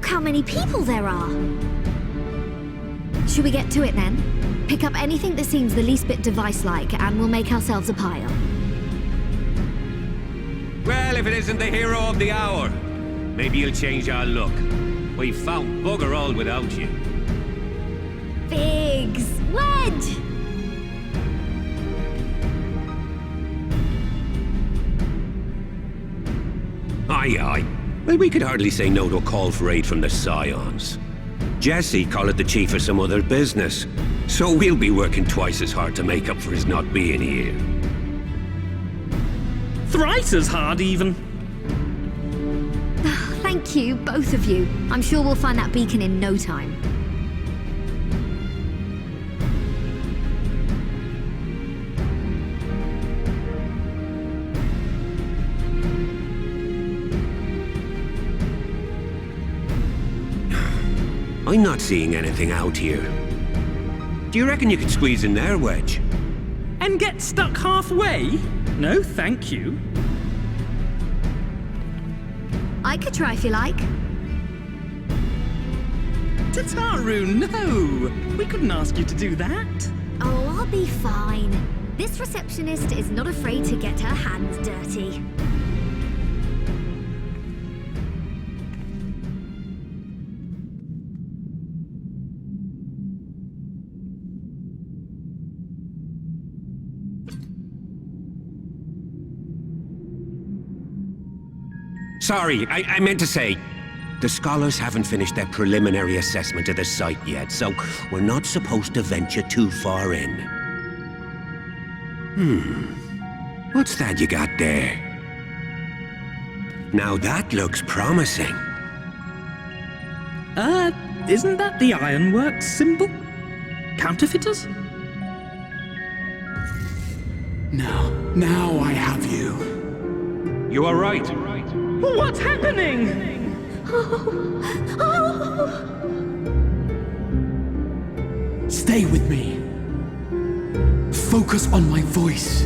how many people there are! Should we get to it then? Pick up anything that seems the least bit device-like, and we'll make ourselves a pile. Well, if it isn't the hero of the hour, maybe you'll change our look. We've found bugger all without you. Biggs! Wedge! Aye, aye. Well, we could hardly say no to a call for aid from the Scions. Jesse called it the chief of some other business, so we'll be working twice as hard to make up for his not being here. Thrice as hard, even. Thank you, both of you. I'm sure we'll find that beacon in no time. I'm not seeing anything out here. Do you reckon you could squeeze in there, Wedge? And get stuck halfway? No, thank you. I could try if you like. Tataru, no! We couldn't ask you to do that. Oh, I'll be fine. This receptionist is not afraid to get her hands dirty. Sorry, I meant to say, the scholars haven't finished their preliminary assessment of the site yet, so we're not supposed to venture too far in. What's that you got there? Now that looks promising. Isn't that the Ironworks symbol? Counterfeiters? Now I have you. You are right. What's happening? Stay with me. Focus on my voice.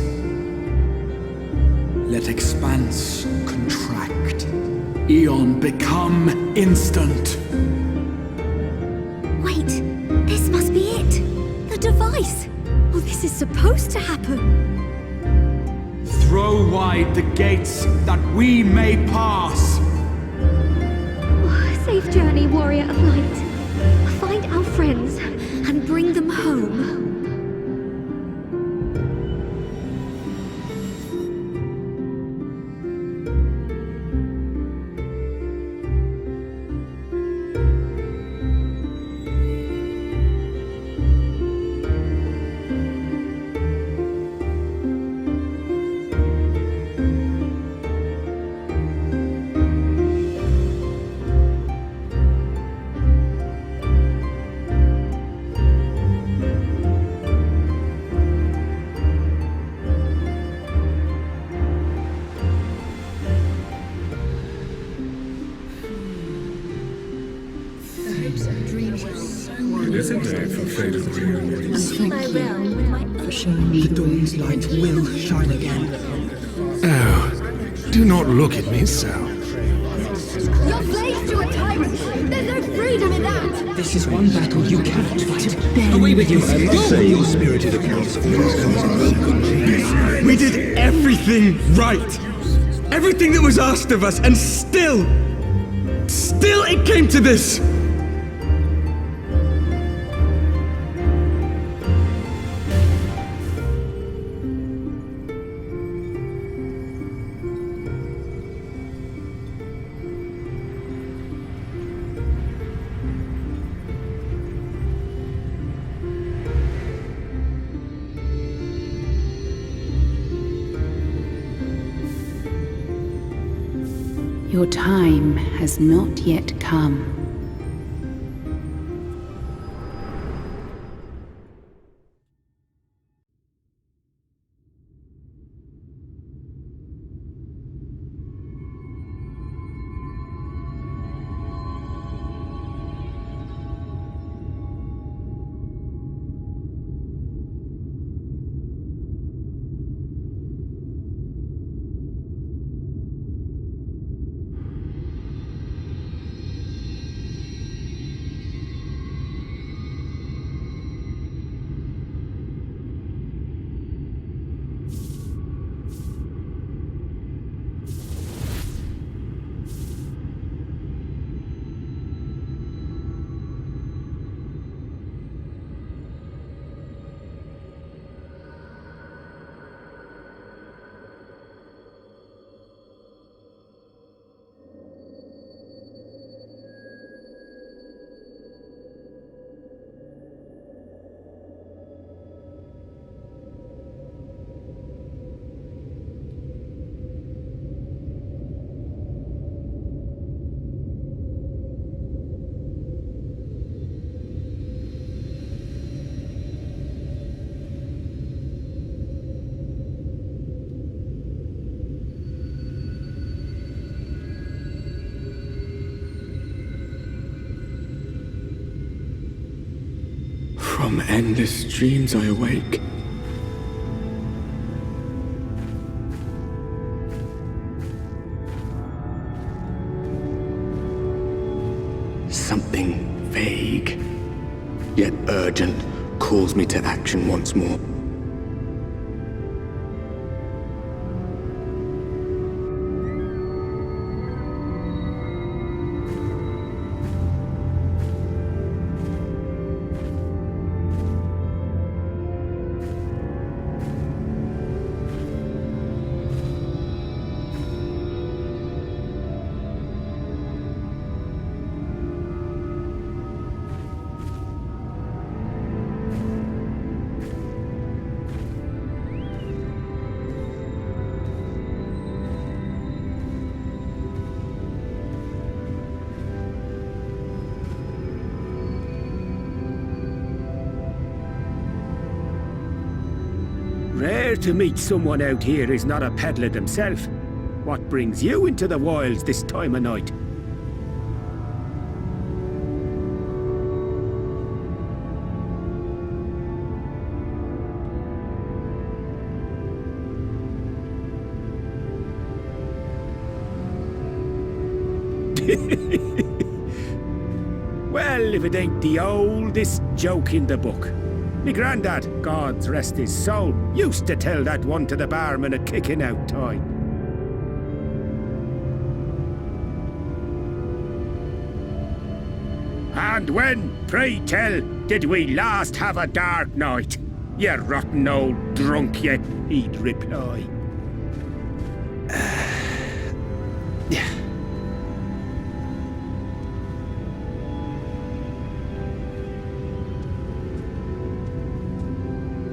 Let expanse contract. Eon become instant. Wait, this must be it. The device. Oh, this is supposed to happen. Throw wide the gates that we may pass. Safe journey, warrior of light. Find our friends and bring them home. The dawn's light will shine again. Oh, do not look at me so. You're slaves to a tyrant! There's no freedom in that! This is one battle you cannot fight. Away with you! I must say your spirited accounts of things comes broken. We did everything right! Everything that was asked of us, and still it came to this! Your time has not yet come. From endless dreams I awake. Something vague, yet urgent, calls me to action once more. Rare to meet someone out here who's not a peddler themselves. What brings you into the wilds this time of night? Well, if it ain't the oldest joke in the book. Me grandad, God rest his soul, used to tell that one to the barman at kicking out time. And when, pray tell, did we last have a dark night? You rotten old drunk, you, he'd reply.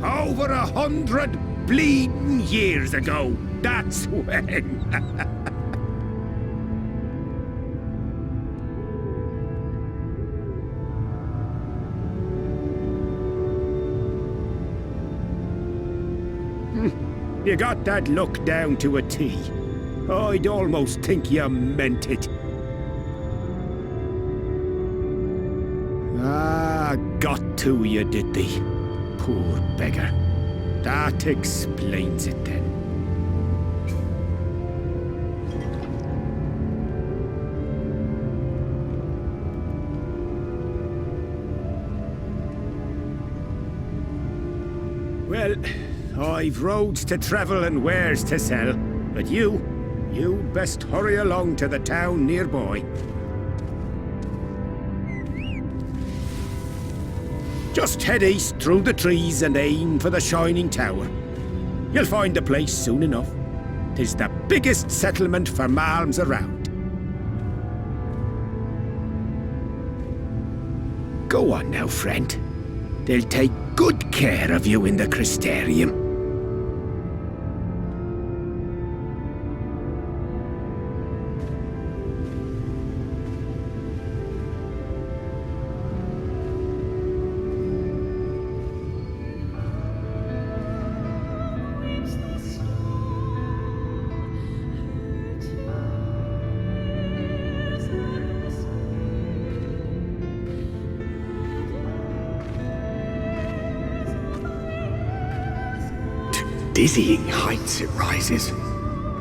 Over 100 bleeding years ago, that's when. You got that look down to a T. I'd almost think you meant it. Ah, got to you, did they? Poor beggar. That explains it then. Well, I've roads to travel and wares to sell, but you best hurry along to the town nearby. Just head east through the trees and aim for the Shining Tower. You'll find the place soon enough. 'Tis the biggest settlement for malms around. Go on now, friend. They'll take good care of you in the Crystarium. Dizzying heights it rises,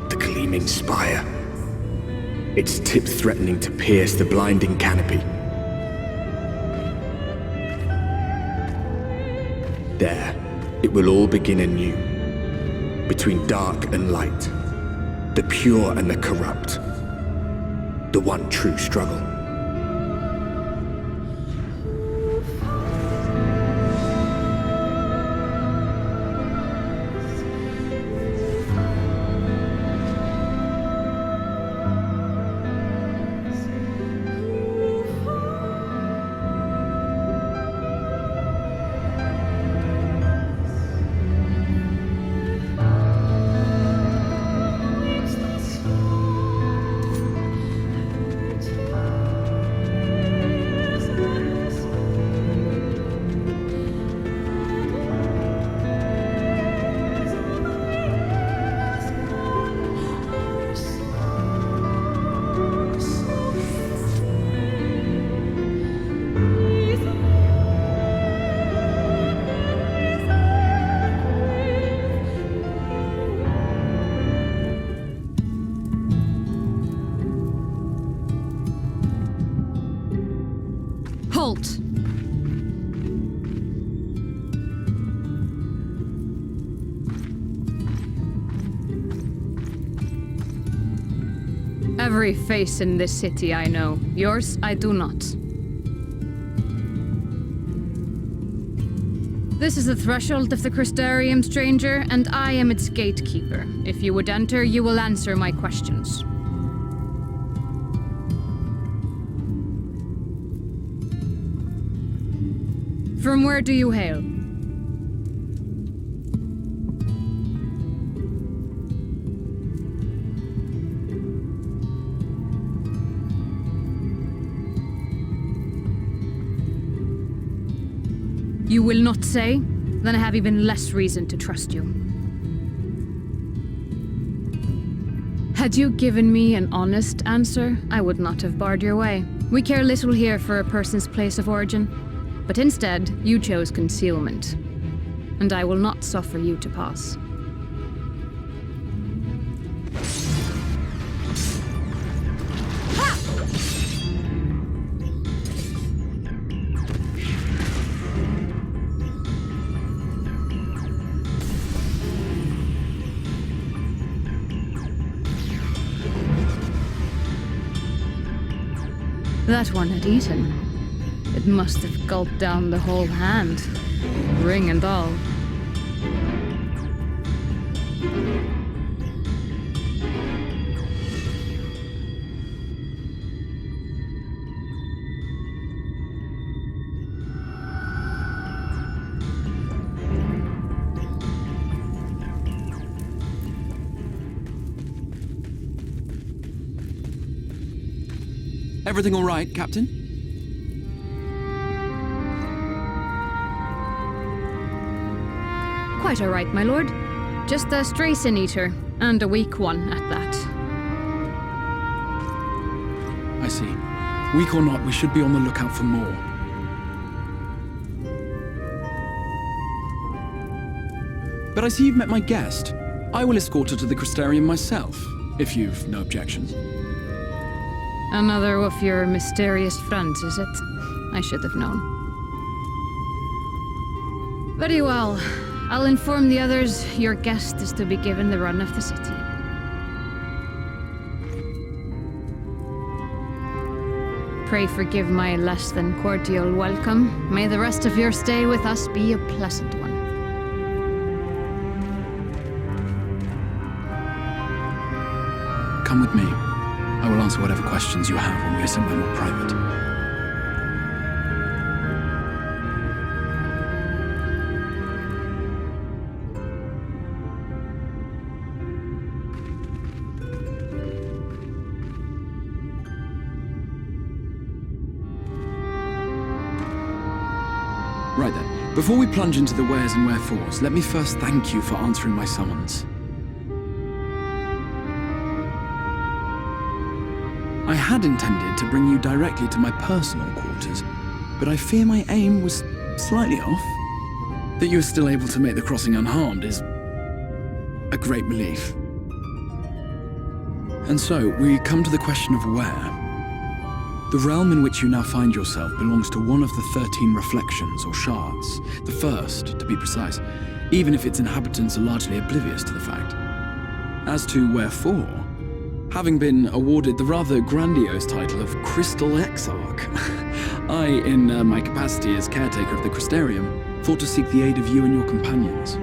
the gleaming spire. Its tip threatening to pierce the blinding canopy. There, it will all begin anew. Between dark and light, the pure and the corrupt. The one true struggle. Halt! Every face in this city I know. Yours, I do not. This is the threshold of the Crystarium, stranger, and I am its gatekeeper. If you would enter, you will answer my questions. From where do you hail? You will not say? Then I have even less reason to trust you. Had you given me an honest answer, I would not have barred your way. We care little here for a person's place of origin, but instead, you chose concealment. And I will not suffer you to pass. That one had eaten. It must have gulped down the whole hand, ring and all. Everything all right, Captain? Quite all right, my lord. Just a stray sin eater, and a weak one at that. I see. Weak or not, we should be on the lookout for more. But I see you've met my guest. I will escort her to the Crystarium myself, if you've no objections. Another of your mysterious friends, is it? I should have known. Very well. I'll inform the others your guest is to be given the run of the city. Pray forgive my less than cordial welcome. May the rest of your stay with us be a pleasant one. Come with me. I will answer whatever questions you have when we are somewhere more private. Right then, before we plunge into the wheres and wherefores, let me first thank you for answering my summons. I had intended to bring you directly to my personal quarters, but I fear my aim was slightly off. That you are still able to make the crossing unharmed is a great relief. And so, we come to the question of where. The realm in which you now find yourself belongs to one of the 13 reflections, or shards. The first, to be precise, even if its inhabitants are largely oblivious to the fact. As to wherefore, having been awarded the rather grandiose title of Crystal Exarch, I, in my capacity as caretaker of the Crystarium, thought to seek the aid of you and your companions.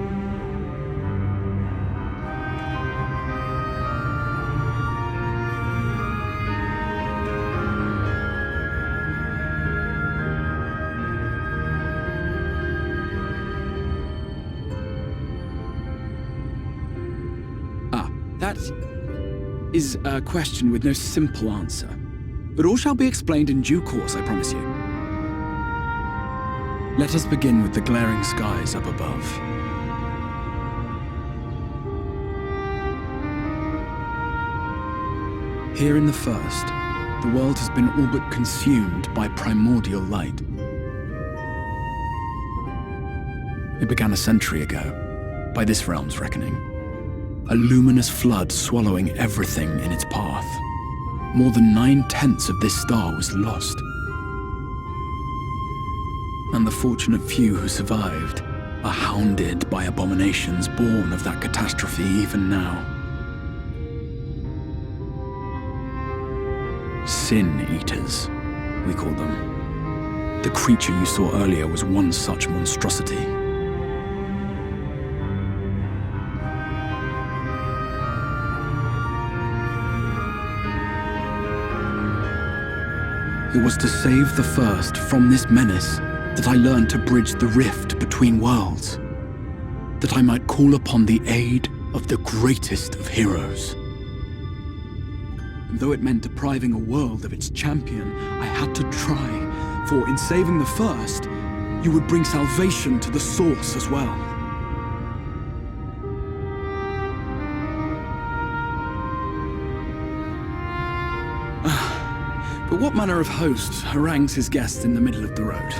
That is a question with no simple answer. But all shall be explained in due course, I promise you. Let us begin with the glaring skies up above. Here in the first, the world has been all but consumed by primordial light. It began a century ago, by this realm's reckoning. A luminous flood swallowing everything in its path. More than 9/10 of this star was lost. and the fortunate few who survived are hounded by abominations born of that catastrophe even now. Sin Eaters, we call them. The creature you saw earlier was one such monstrosity. It was to save the First from this menace that I learned to bridge the rift between worlds, that I might call upon the aid of the greatest of heroes. And though it meant depriving a world of its champion, I had to try, for in saving the First, you would bring salvation to the Source as well. But what manner of host harangues his guests in the middle of the road?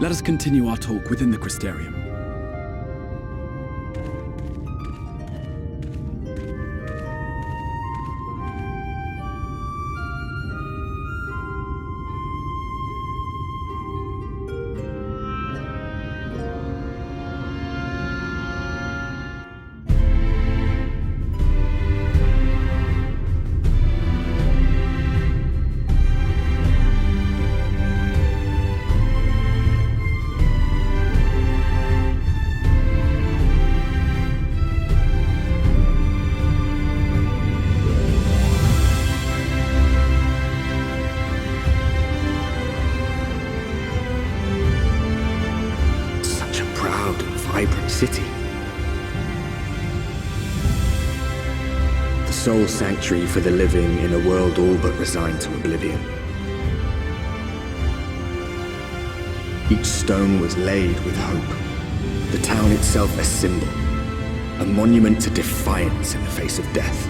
Let us continue our talk within the Crystarium. City. The sole sanctuary for the living in a world all but resigned to oblivion. Each stone was laid with hope. The town itself a symbol, a monument to defiance in the face of death.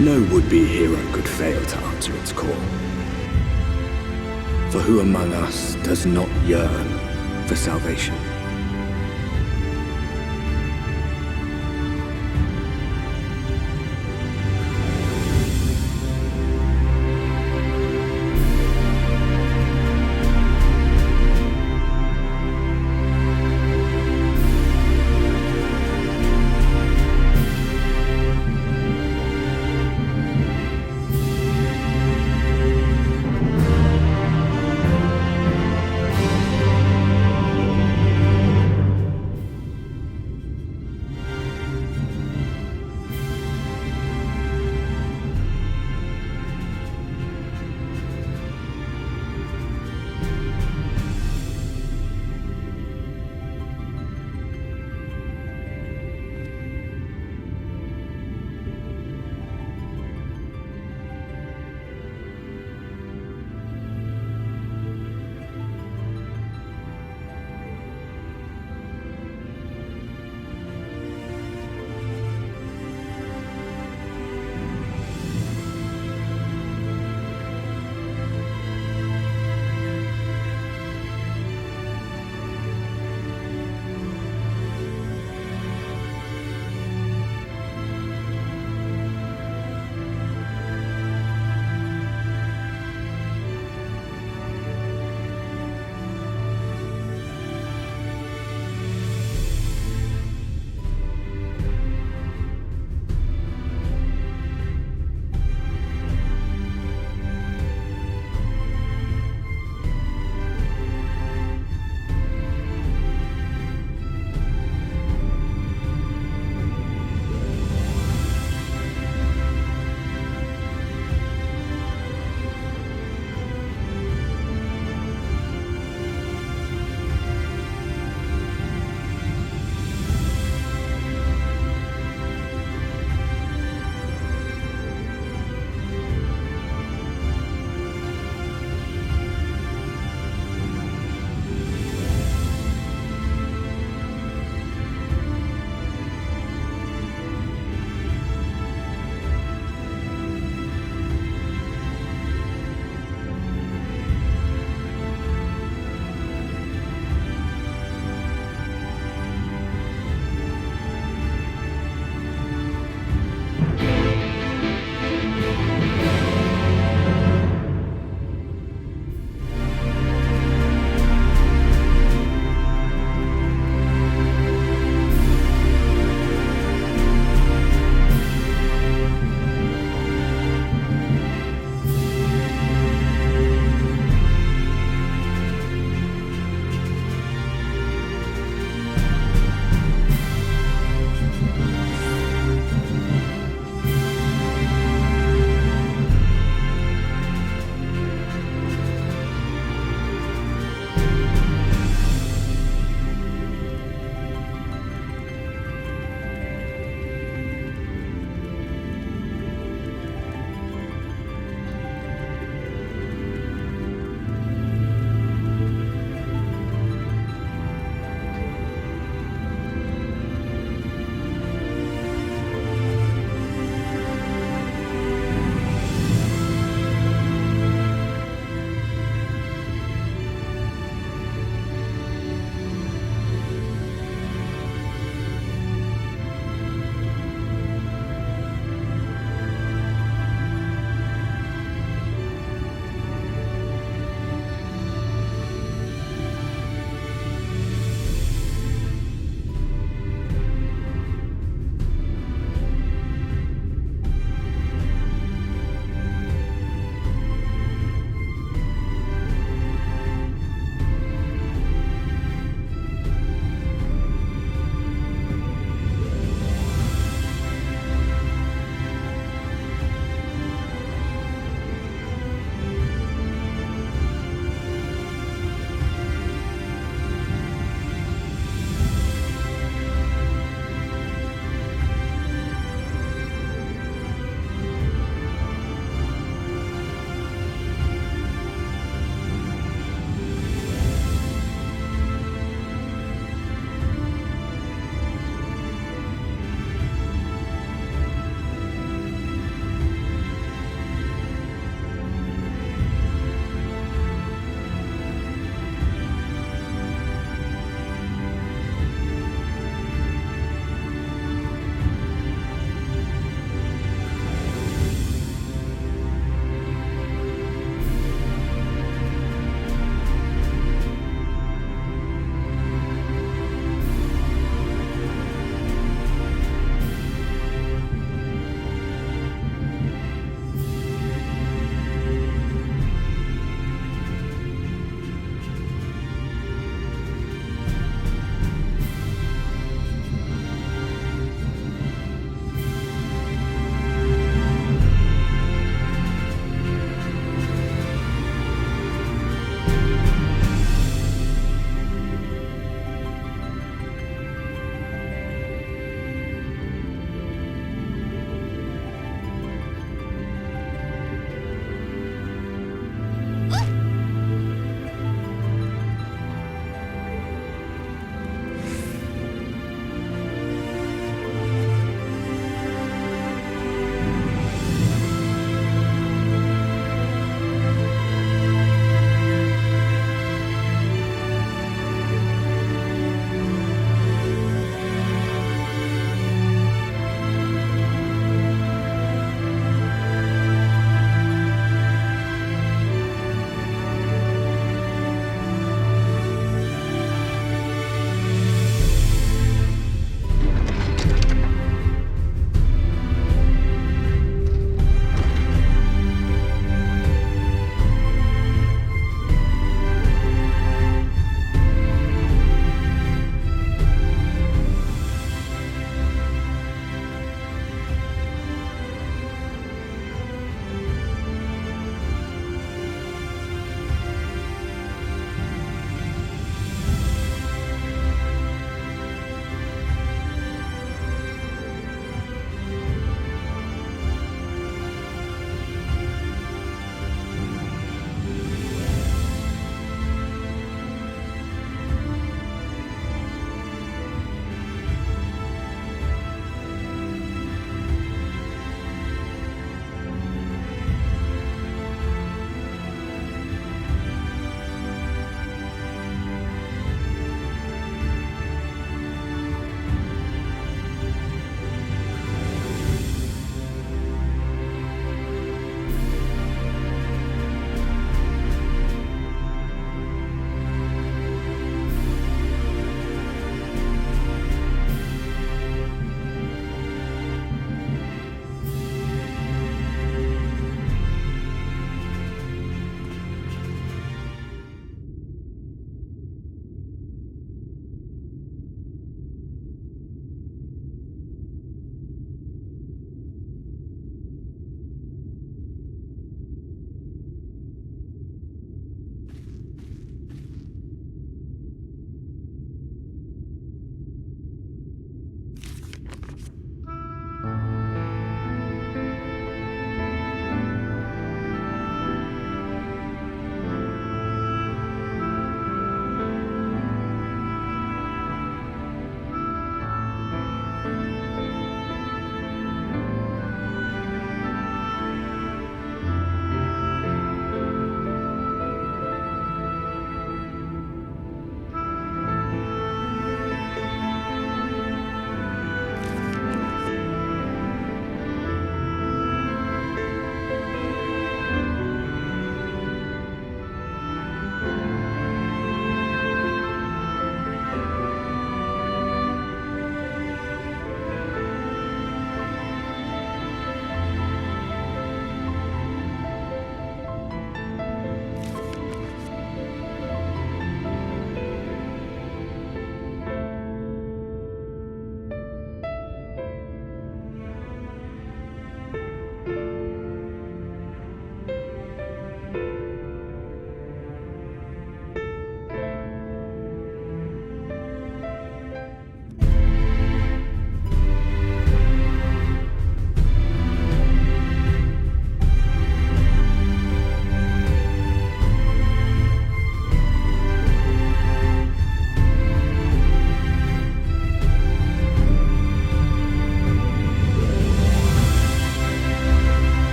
No would-be hero could fail to answer its call. For who among us does not yearn for salvation?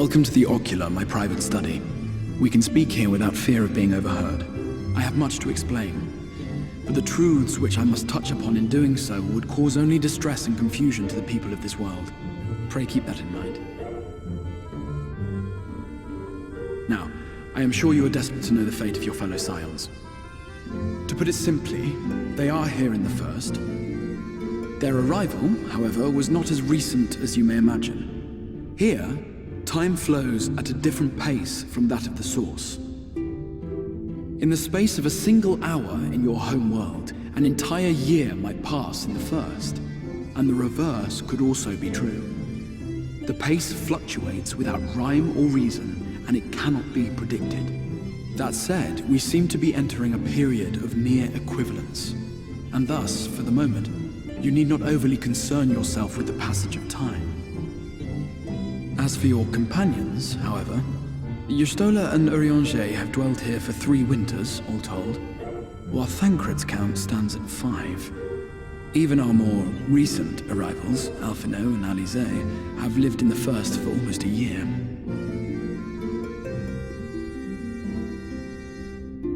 Welcome to the Ocular, my private study. We can speak here without fear of being overheard. I have much to explain, but the truths which I must touch upon in doing so would cause only distress and confusion to the people of this world. Pray keep that in mind. Now, I am sure you are desperate to know the fate of your fellow Scions. To put it simply, they are here in the First. Their arrival, however, was not as recent as you may imagine. Here, time flows at a different pace from that of the Source. In the space of a single hour in your home world, an entire year might pass in the First, and the reverse could also be true. The pace fluctuates without rhyme or reason, and it cannot be predicted. That said, we seem to be entering a period of near equivalence, and thus, for the moment, you need not overly concern yourself with the passage of time. As for your companions, however, Y'shtola and Urianger have dwelled here for 3 winters, all told, while Thancred's count stands at 5. Even our more recent arrivals, Alphino and Alizé, have lived in the First for almost a year.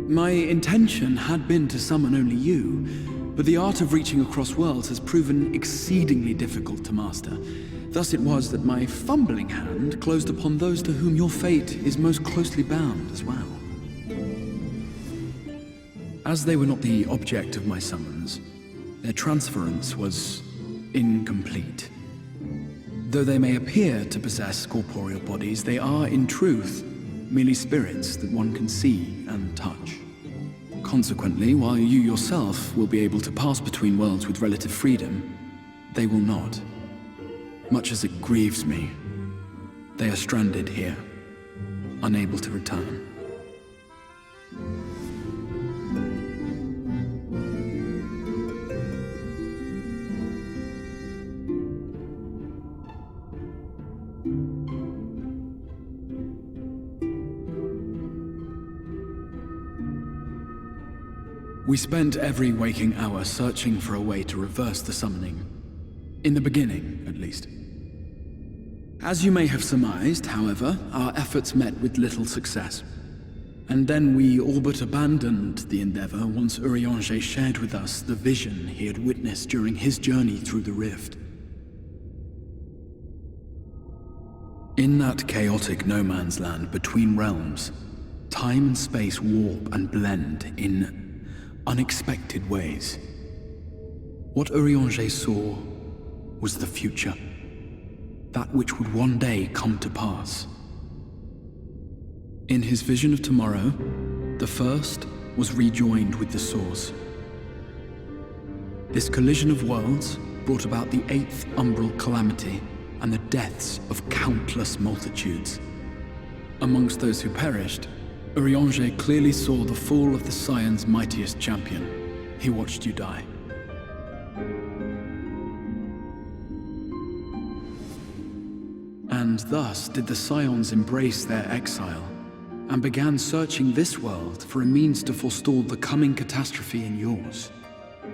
My intention had been to summon only you, but the art of reaching across worlds has proven exceedingly difficult to master. Thus it was that my fumbling hand closed upon those to whom your fate is most closely bound as well. As they were not the object of my summons, their transference was incomplete. Though they may appear to possess corporeal bodies, they are, in truth, merely spirits that one can see and touch. Consequently, while you yourself will be able to pass between worlds with relative freedom, they will not. Much as it grieves me, they are stranded here, unable to return. We spent every waking hour searching for a way to reverse the summoning. In the beginning, at least. As you may have surmised, however, our efforts met with little success. And then we all but abandoned the endeavor once Urianger shared with us the vision he had witnessed during his journey through the rift. In that chaotic no-man's land between realms, time and space warp and blend in unexpected ways. What Urianger saw was the future. That which would one day come to pass. In his vision of tomorrow, the First was rejoined with the Source. This collision of worlds brought about the 8th umbral calamity and the deaths of countless multitudes. Amongst those who perished, Urianger clearly saw the fall of the Scion's mightiest champion. He watched you die. And thus did the Scions embrace their exile, and began searching this world for a means to forestall the coming catastrophe in yours.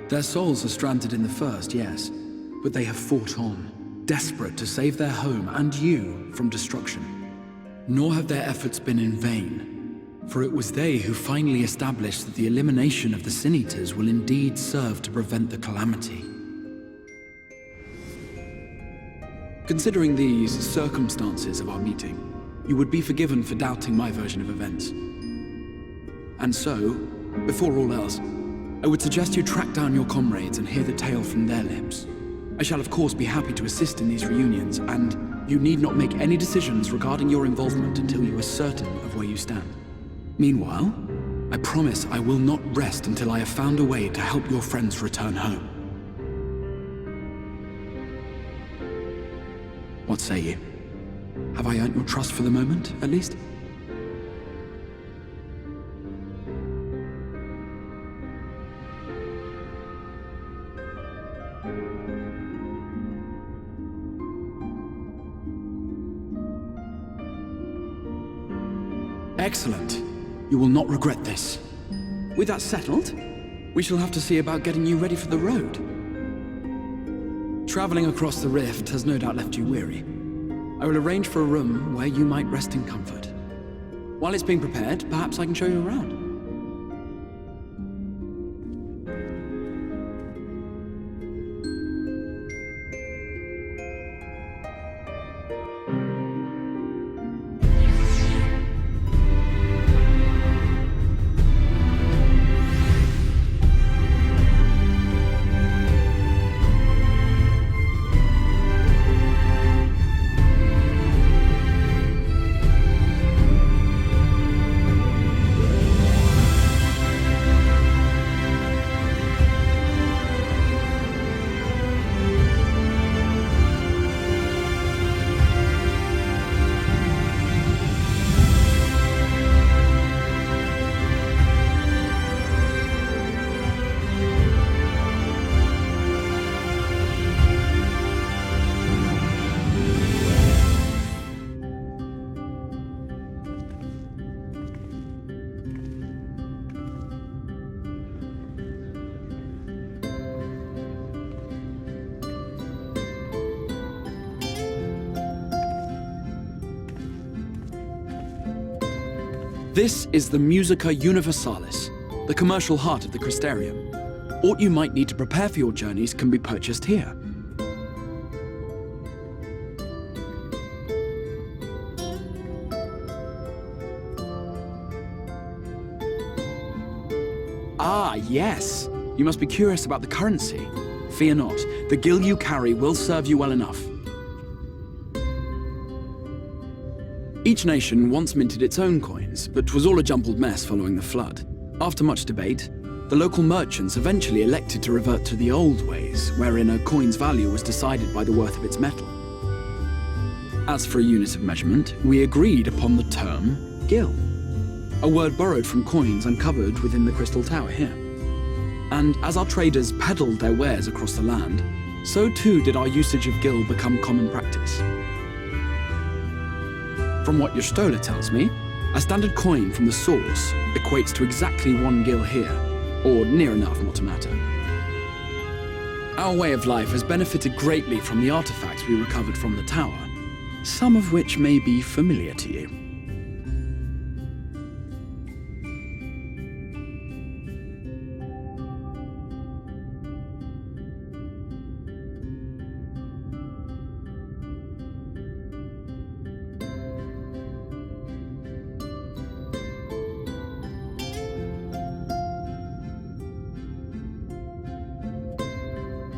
Their souls are stranded in the First, yes, but they have fought on, desperate to save their home and you from destruction. Nor have their efforts been in vain. For it was they who finally established that the elimination of the Sin Eaters will indeed serve to prevent the calamity. Considering these circumstances of our meeting, you would be forgiven for doubting my version of events. And so, before all else, I would suggest you track down your comrades and hear the tale from their lips. I shall of course be happy to assist in these reunions, and you need not make any decisions regarding your involvement until you are certain of where you stand. Meanwhile, I promise I will not rest until I have found a way to help your friends return home. What say you? Have I earned your trust for the moment, at least? Excellent. You will not regret this. With that settled, we shall have to see about getting you ready for the road. Traveling across the rift has no doubt left you weary. I will arrange for a room where you might rest in comfort. While it's being prepared, perhaps I can show you around. This is the Musica Universalis, the commercial heart of the Crystarium. What you might need to prepare for your journeys can be purchased here. Ah, yes! You must be curious about the currency. Fear not, the gil you carry will serve you well enough. Each nation once minted its own coins, but was all a jumbled mess following the flood. After much debate, the local merchants eventually elected to revert to the old ways, wherein a coin's value was decided by the worth of its metal. As for a unit of measurement, we agreed upon the term gil, a word borrowed from coins uncovered within the Crystal Tower here. And as our traders peddled their wares across the land, so too did our usage of gil become common practice. From what your stola tells me, a standard coin from the source equates to exactly 1 gil here, or near enough not to matter. Our way of life has benefited greatly from the artifacts we recovered from the tower, some of which may be familiar to you.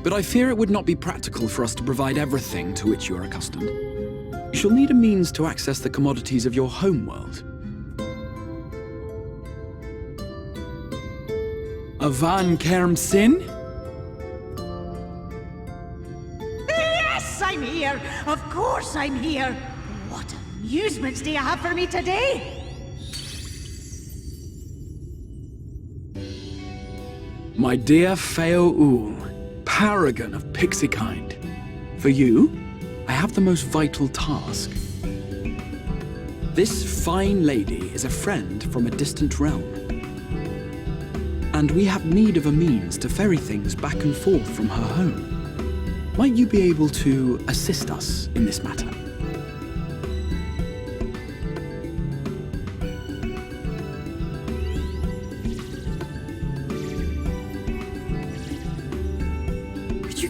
But I fear it would not be practical for us to provide everything to which you are accustomed. You shall need a means to access the commodities of your homeworld. Avan Kerm Sin? Yes, I'm here! Of course I'm here! What amusements do you have for me today? My dear Feo UI, paragon of pixie kind. For you, I have the most vital task. This fine lady is a friend from a distant realm. And we have need of a means to ferry things back and forth from her home. Might you be able to assist us in this matter?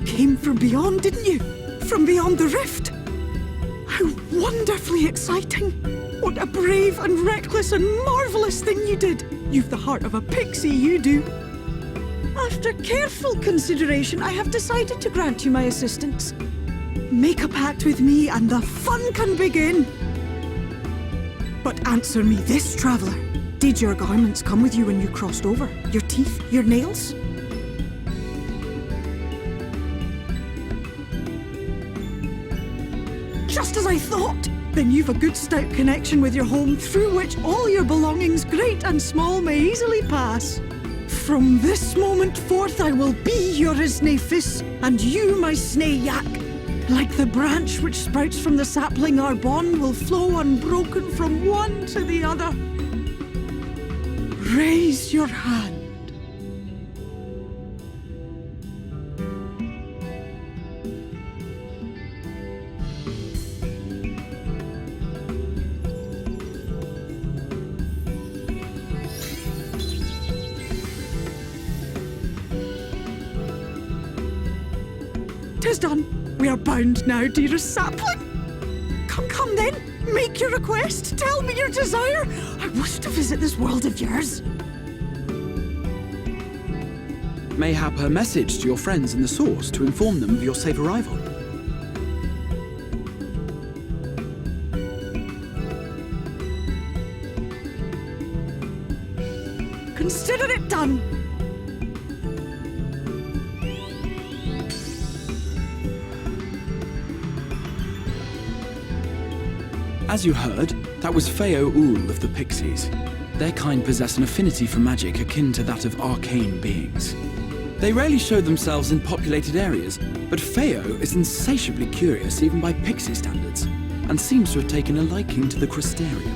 Came from beyond, didn't you? From beyond the rift? How wonderfully exciting! What a brave and reckless and marvellous thing you did! You've the heart of a pixie, you do. After careful consideration, I have decided to grant you my assistance. Make a pact with me and the fun can begin. But answer me this, traveller. Did your garments come with you when you crossed over? Your teeth? Your nails? Just as I thought! Then you've a good stout connection with your home through which all your belongings, great and small, may easily pass. From this moment forth I will be your Isnefis, and you my Snayak. Like the branch which sprouts from the sapling, our bond will flow unbroken from one to the other. Raise your hand. done. We are bound now, dearest sapling. Come then, make your request. Tell me your desire. I wish to visit this world of yours. Mayhap a message to your friends in the Source to inform them of your safe arrival. Consider it done. As you heard, that was Feo UI of the Pixies. Their kind possess an affinity for magic akin to that of arcane beings. They rarely show themselves in populated areas, but Feo is insatiably curious even by Pixie standards, and seems to have taken a liking to the Crystarium.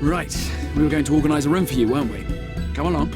Right, we were going to organise a room for you, weren't we? Come along.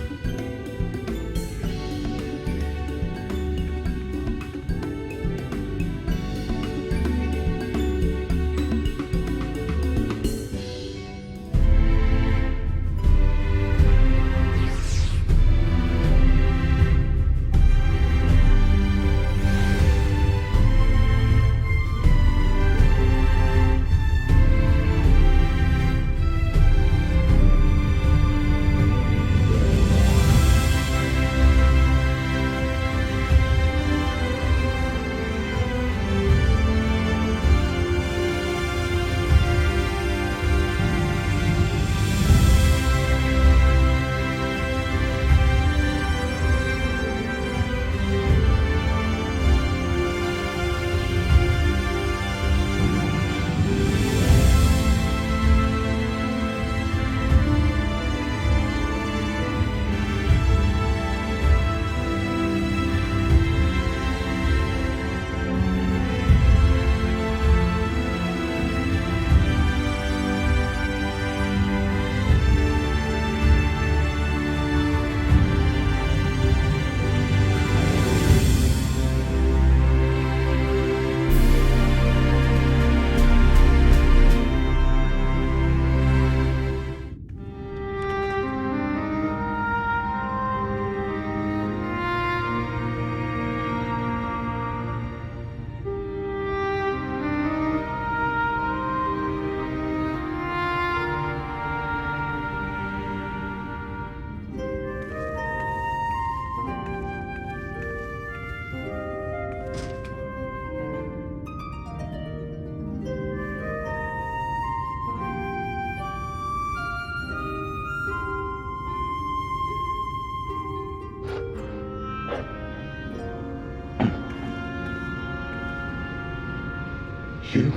You?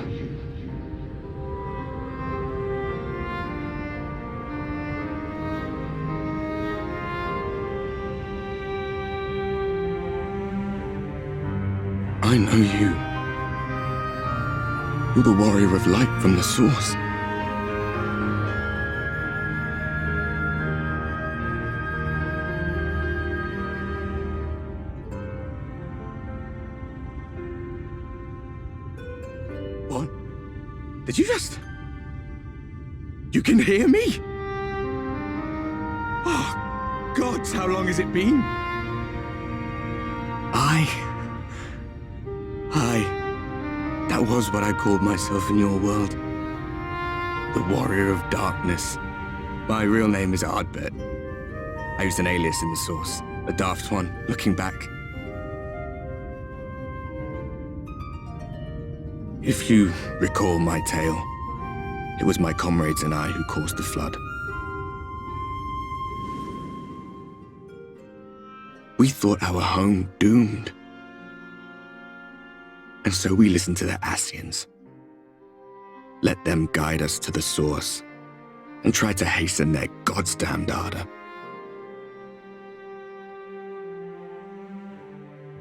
I know you. You're the warrior of light from the Source. What? Did you just... You can hear me? Oh, gods, how long has it been? That was what I called myself in your world. The Warrior of Darkness. My real name is Ardbert. I used an alias in the Source. A daft one, looking back. If you recall my tale, it was my comrades and I who caused the flood. We thought our home doomed. And so we listened to the Ascians. Let them guide us to the Source, and tried to hasten their goddamned ardor.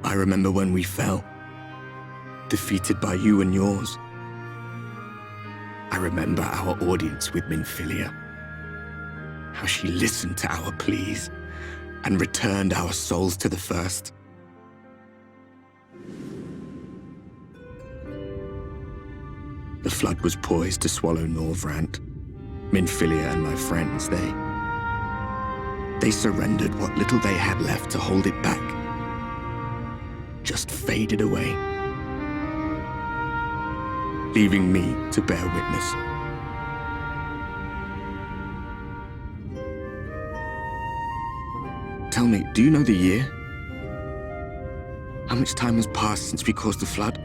I remember when we fell, defeated by you and yours. I remember our audience with Minfilia, how she listened to our pleas and returned our souls to the First. The flood was poised to swallow Norvrandt. Minfilia and my friends, they surrendered what little they had left to hold it back. just faded away, leaving me to bear witness. Tell me, do you know the year? How much time has passed since we caused the flood?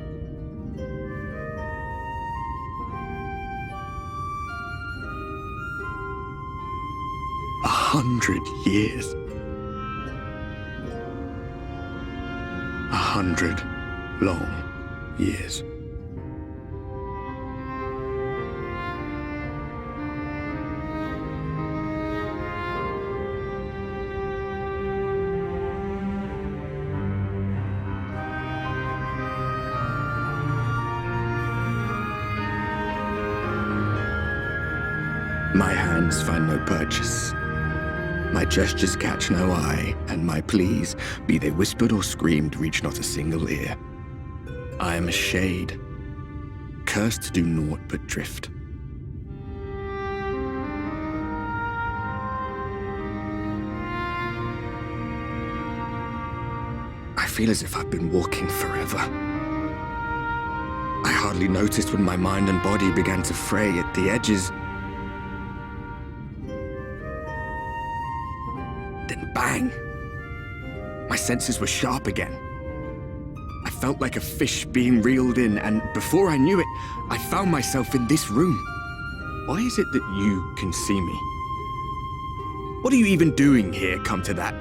A 100 years. 100 long years. My hands find no purchase. My gestures catch no eye, and my pleas, be they whispered or screamed, reach not a single ear. I am a shade, cursed to do naught but drift. I feel as if I've been walking forever. I hardly noticed when my mind and body began to fray at the edges. Bang! My senses were sharp again. I felt like a fish being reeled in, and before I knew it, I found myself in this room. Why is it that you can see me? What are you even doing here, come to that?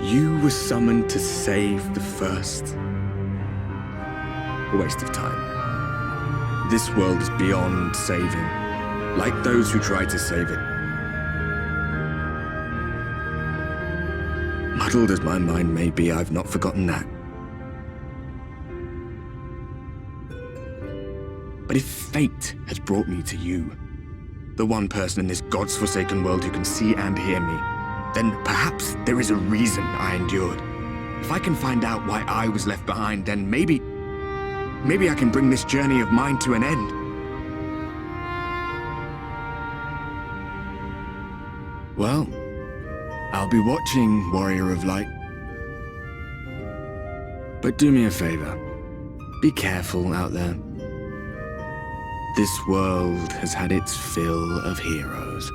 You were summoned to save the first. A waste of time. This world is beyond saving, like those who try to save it. Muddled as my mind may be, I've not forgotten that. But if fate has brought me to you, the one person in this God's forsaken world who can see and hear me, then perhaps there is a reason I endured. If I can find out why I was left behind, then maybe I can bring this journey of mine to an end. Well, I'll be watching, Warrior of Light. But do me a favor. Be careful out there. This world has had its fill of heroes.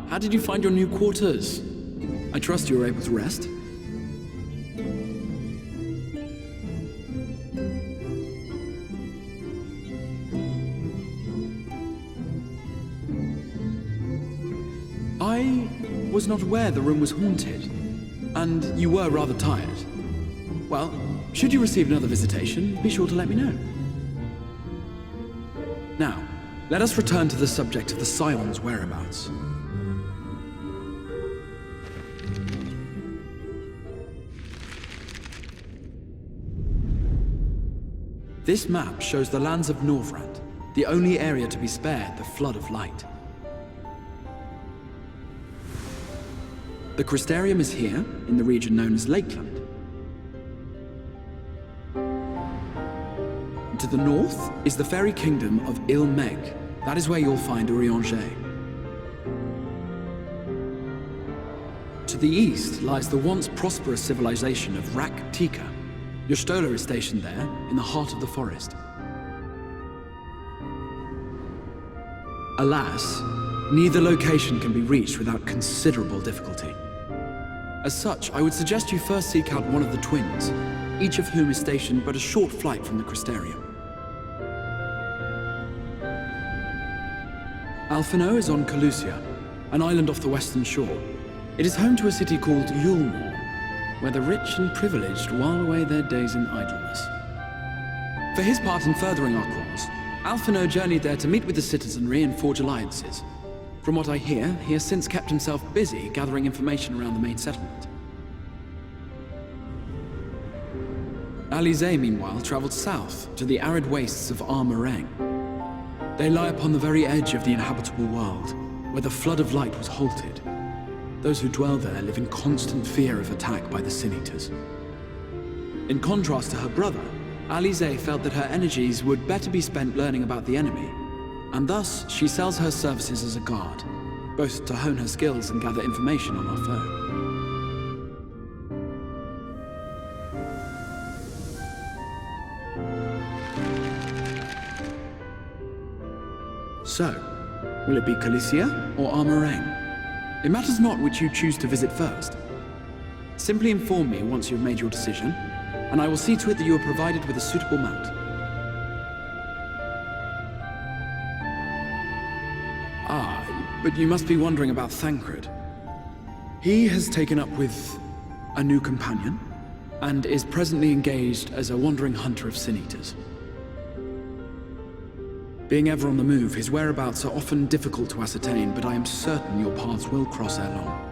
How did you find your new quarters? I trust you were able to rest? I was not aware the room was haunted, and you were rather tired. Well, should you receive another visitation, be sure to let me know. Now, Let us return to the subject of the Scion's whereabouts. This map shows the lands of Norvrandt, the only area to be spared the flood of light. The Crystarium is here, in the region known as Lakeland. To the north is the fairy kingdom of Emet-Selch. That is where you'll find Urianger. To the east lies the once prosperous civilization of Rak-Tika. Your Stoller is stationed there, in the heart of the forest. Alas, neither location can be reached without considerable difficulty. As such, I would suggest you first seek out one of the twins, each of whom is stationed but a short flight from the Crystarium. Alphino is on Calusia, an island off the western shore. It is home to a city called Yulmore, where the rich and privileged while away their days in idleness. For his part in furthering our cause, Alphino journeyed there to meet with the citizenry and forge alliances. From what I hear, he has since kept himself busy gathering information around the main settlement. Alize, meanwhile, traveled south to the arid wastes of Armareng. They lie upon the very edge of the inhabitable world, where the flood of light was halted. Those who dwell there live in constant fear of attack by the Sin Eaters. In contrast to her brother, Alize felt that her energies would better be spent learning about the enemy, and thus she sells her services as a guard, both to hone her skills and gather information on our foe. So, will it be Calicia or Armareng? It matters not which you choose to visit first. Simply inform me once you've made your decision, and I will see to it that you are provided with a suitable mount. Ah, but you must be wondering about Thancred. He has taken up with a new companion, and is presently engaged as a wandering hunter of Sin Eaters. Being ever on the move, his whereabouts are often difficult to ascertain, but I am certain your paths will cross ere long.